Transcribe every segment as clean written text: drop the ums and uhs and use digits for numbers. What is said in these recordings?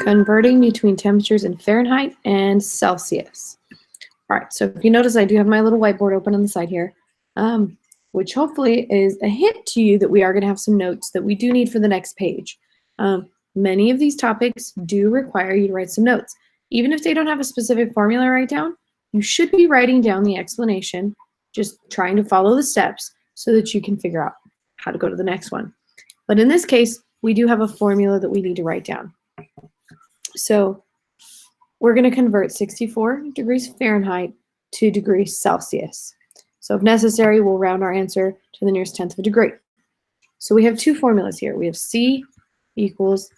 converting between temperatures in Fahrenheit and Celsius. All right, so if you notice, I do have my little whiteboard open on the side here, which hopefully is a hint to you that we are going to have some notes that we do need for the next page. Many of these topics do require you to write some notes. Even if they don't have a specific formula to write down, you should be writing down the explanation, just trying to follow the steps so that you can figure out how to go to the next one. But in this case, we do have a formula that we need to write down. So we're going to convert 64 degrees Fahrenheit to degrees Celsius. So if necessary, we'll round our answer to the nearest tenth of a degree. So we have two formulas here. We have C equals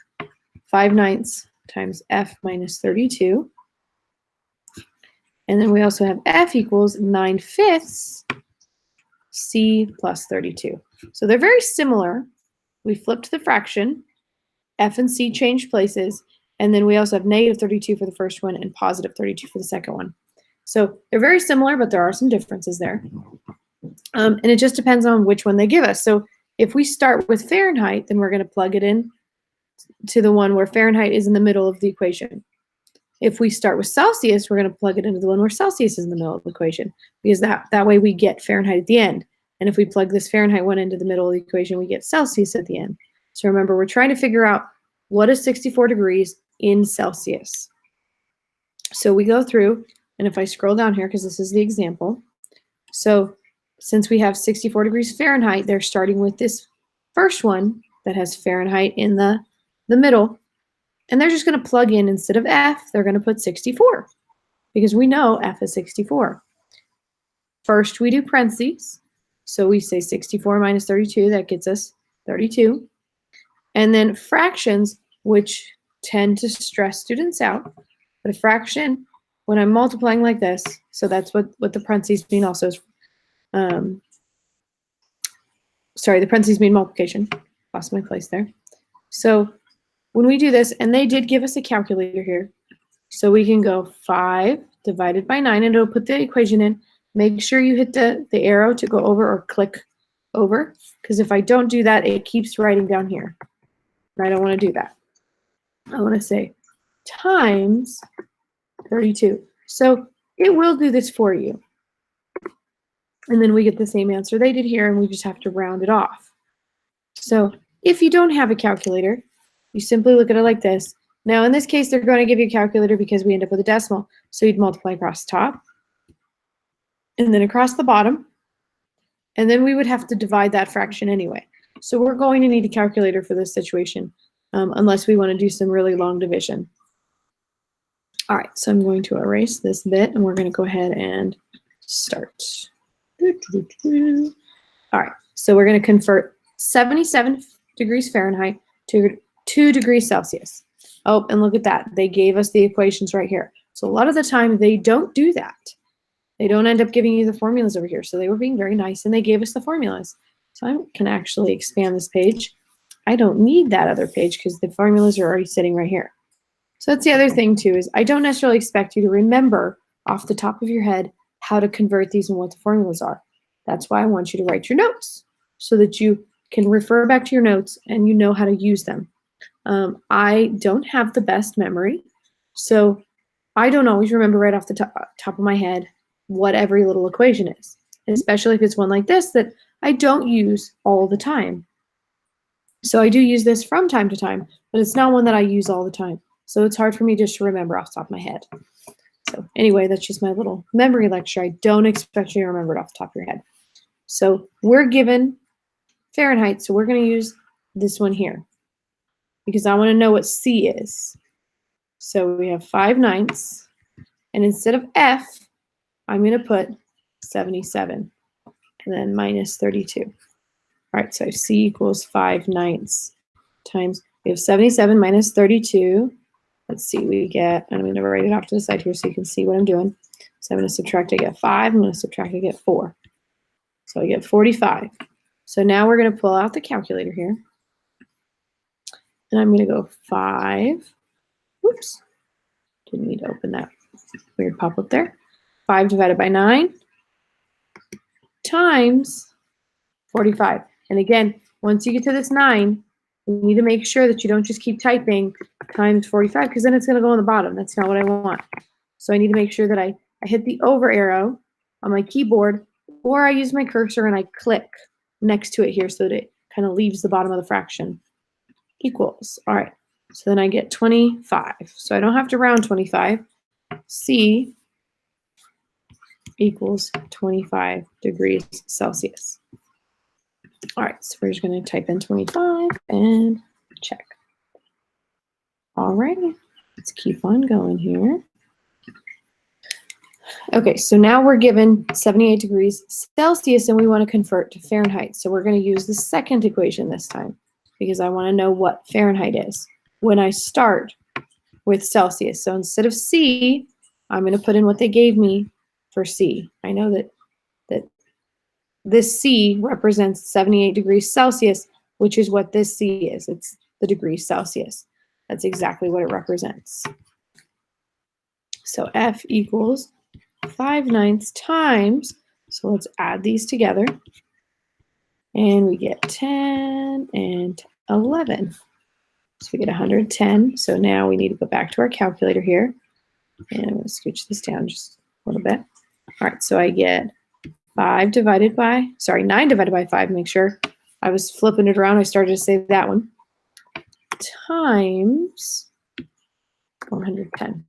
5/9 times F minus 32. And then we also have F equals 9/5 C plus 32. So they're very similar. We flipped the fraction. F and C changed places. And then we also have negative 32 for the first one and positive 32 for the second one. So they're very similar, but there are some differences there. And it just depends on which one they give us. So if we start with Fahrenheit, then we're going to plug it in to the one where Fahrenheit is in the middle of the equation. If we start with Celsius, we're going to plug it into the one where Celsius is in the middle of the equation, because that way we get Fahrenheit at the end. And if we plug this Fahrenheit one into the middle of the equation, we get Celsius at the end. So remember, we're trying to figure out what is 64 degrees in Celsius. So we go through, and if I scroll down here, because this is the example. So since we have 64 degrees Fahrenheit, they're starting with this first one that has Fahrenheit in the middle. And they're just going to plug in, instead of F, they're going to put 64, because we know F is 64. First, we do parentheses. So we say 64 minus 32, that gets us 32. And then fractions, which tend to stress students out. But a fraction, when I'm multiplying like this, so that's what the parentheses mean also. Sorry, the parentheses mean multiplication. Lost my place there. So when we do this, and they did give us a calculator here, so we can go 5 divided by 9, and it'll put the equation in. Make sure you hit the arrow to go over or click over, because if I don't do that, it keeps writing down here. And I don't want to do that. I want to say times 32. So it will do this for you. And then we get the same answer they did here, and we just have to round it off. So if you don't have a calculator, you simply look at it like this. Now, in this case, they're going to give you a calculator because we end up with a decimal. So you'd multiply across the top, and then across the bottom, and then we would have to divide that fraction anyway. So we're going to need a calculator for this situation, unless we want to do some really long division. All right, so I'm going to erase this bit, and we're going to go ahead and start. All right, so we're going to convert 77 degrees Fahrenheit to 2 degrees Celsius. Oh, and look at that. They gave us the equations right here. So a lot of the time, they don't do that. They don't end up giving you the formulas over here. So they were being very nice, and they gave us the formulas. So I can actually expand this page. I don't need that other page because the formulas are already sitting right here. So that's the other thing too, is I don't necessarily expect you to remember off the top of your head how to convert these and what the formulas are. That's why I want you to write your notes so that you can refer back to your notes and you know how to use them. I don't have the best memory, so I don't always remember right off the top of my head what every little equation is, especially if it's one like this that I don't use all the time. So I do use this from time to time, but it's not one that I use all the time. So it's hard for me just to remember off the top of my head. So anyway, that's just my little memory lecture. I don't expect you to remember it off the top of your head. So we're given Fahrenheit, so we're going to use this one here because I want to know what C is. So we have 5/9, and instead of F, I'm going to put 77 and then minus 32. All right, so C equals 5/9 times, we have 77 minus 32. Let's see, we get, and I'm going to write it off to the side here so you can see what I'm doing. So I'm going to subtract, I get 5. I'm going to subtract, I get 4. So I get 45. So now we're going to pull out the calculator here. And I'm going to go 5. Whoops. Didn't need to open that weird pop-up there. 5 divided by 9 times 45. And again, once you get to this 9, You need to make sure that you don't just keep typing times 45 because then it's going to go on the bottom. That's not what I want. So I need to make sure that I hit the over arrow on my keyboard, or I use my cursor and I click next to it here so that it kind of leaves the bottom of the fraction. Equals. All right. So then I get 25. So I don't have to round 25. C equals 25 degrees Celsius. All right, so we're just going to type in 25 and check. All right, let's keep on going here. Okay, so now we're given 78 degrees Celsius and we want to convert to Fahrenheit. So we're going to use the second equation this time because I want to know what Fahrenheit is when I start with Celsius. So instead of C, I'm going to put in what they gave me for C. I know that this C represents 78 degrees Celsius, which is what this C is. It's the degrees Celsius. That's exactly what it represents. So F equals 5/9 times, so let's add these together, and we get 10 and 11. So we get 110. So now we need to go back to our calculator here, and I'm going to scooch this down just a little bit. All right, so I get 9 divided by 5, make sure I was flipping it around. I started to say that one, times 110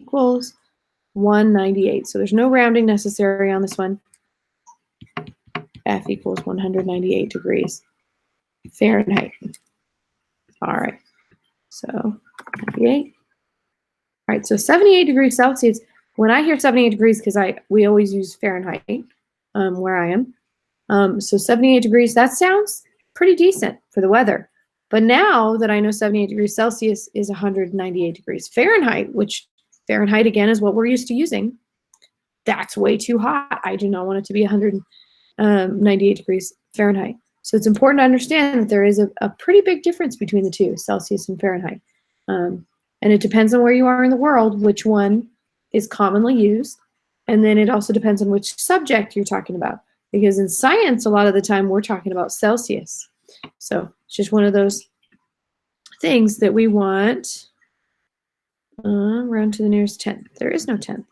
equals 198. So there's no rounding necessary on this one. F equals 198 degrees Fahrenheit. All right, so 98. All right, so 78 degrees Celsius. When I hear 78 degrees, because we always use Fahrenheit where I am. So 78 degrees, that sounds pretty decent for the weather. But now that I know 78 degrees Celsius is 198 degrees Fahrenheit, which Fahrenheit, again, is what we're used to using, that's way too hot. I do not want it to be 198 degrees Fahrenheit. So it's important to understand that there is a pretty big difference between the two, Celsius and Fahrenheit. And it depends on where you are in the world, which one is commonly used. And then it also depends on which subject you're talking about. Because in science, a lot of the time, we're talking about Celsius. So it's just one of those things that we want. Round to the nearest tenth. There is no tenth.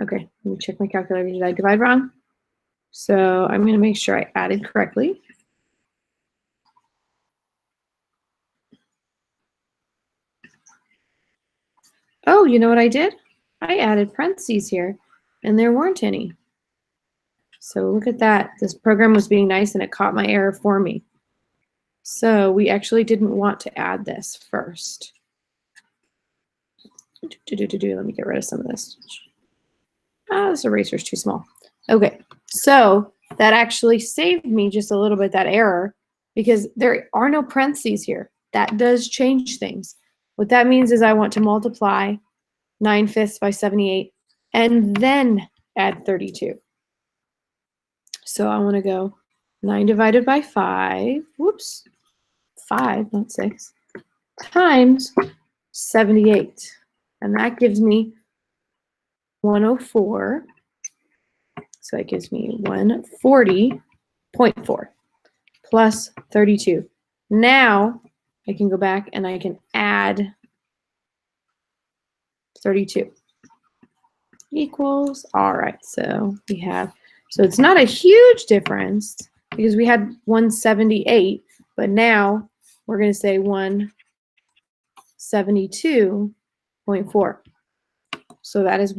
Okay, let me check my calculator. Did I divide wrong? So I'm going to make sure I added correctly. Oh, you know what I did? I added parentheses here, and there weren't any. So look at that. This program was being nice, and it caught my error for me. So we actually didn't want to add this first. Let me get rid of some of this. This eraser's too small. Okay, so that actually saved me just a little bit, that error, because there are no parentheses here. That does change things. What that means is I want to multiply 9/5 by 78 and then add 32. So I want to go 9 divided by 5, whoops, 5, not 6, times 78. And that gives me 104. So that gives me 140.4 plus 32. Now I can go back and I can add 32 equals, all right, so we have, so it's not a huge difference because we had 178, but now we're going to say 172.4. So that is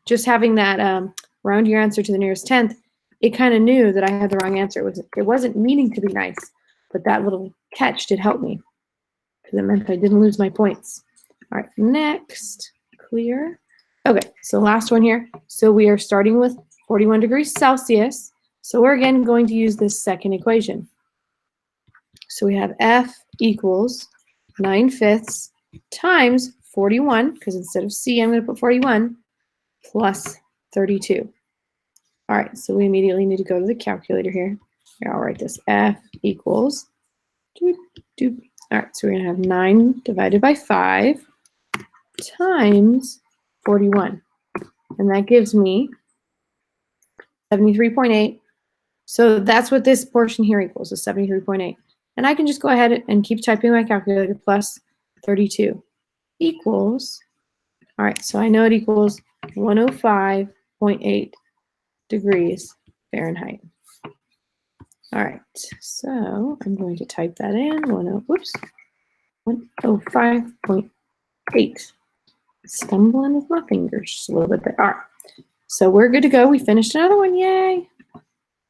just having that round your answer to the nearest tenth. It kind of knew that I had the wrong answer. It wasn't meaning to be nice, but that little catch did help me because it meant I didn't lose my points. All right, next, clear. Okay, so last one here. So we are starting with 41 degrees Celsius. So we're again going to use this second equation. So we have F equals 9/5 times 41, because instead of C, I'm going to put 41, plus 32. All right, so we immediately need to go to the calculator here. I'll write this. F equals, all right, so we're going to have 9 divided by 5 times 41. And that gives me 73.8 So that's what this portion here equals, is 73.8. And I can just go ahead and keep typing my calculator, plus 32 equals, all right, so I know it equals 105.8 degrees Fahrenheit. All right, so I'm going to type that in, 105.8. Stumbling with my fingers just a little bit there. All right, so we're good to go. We finished another one, yay.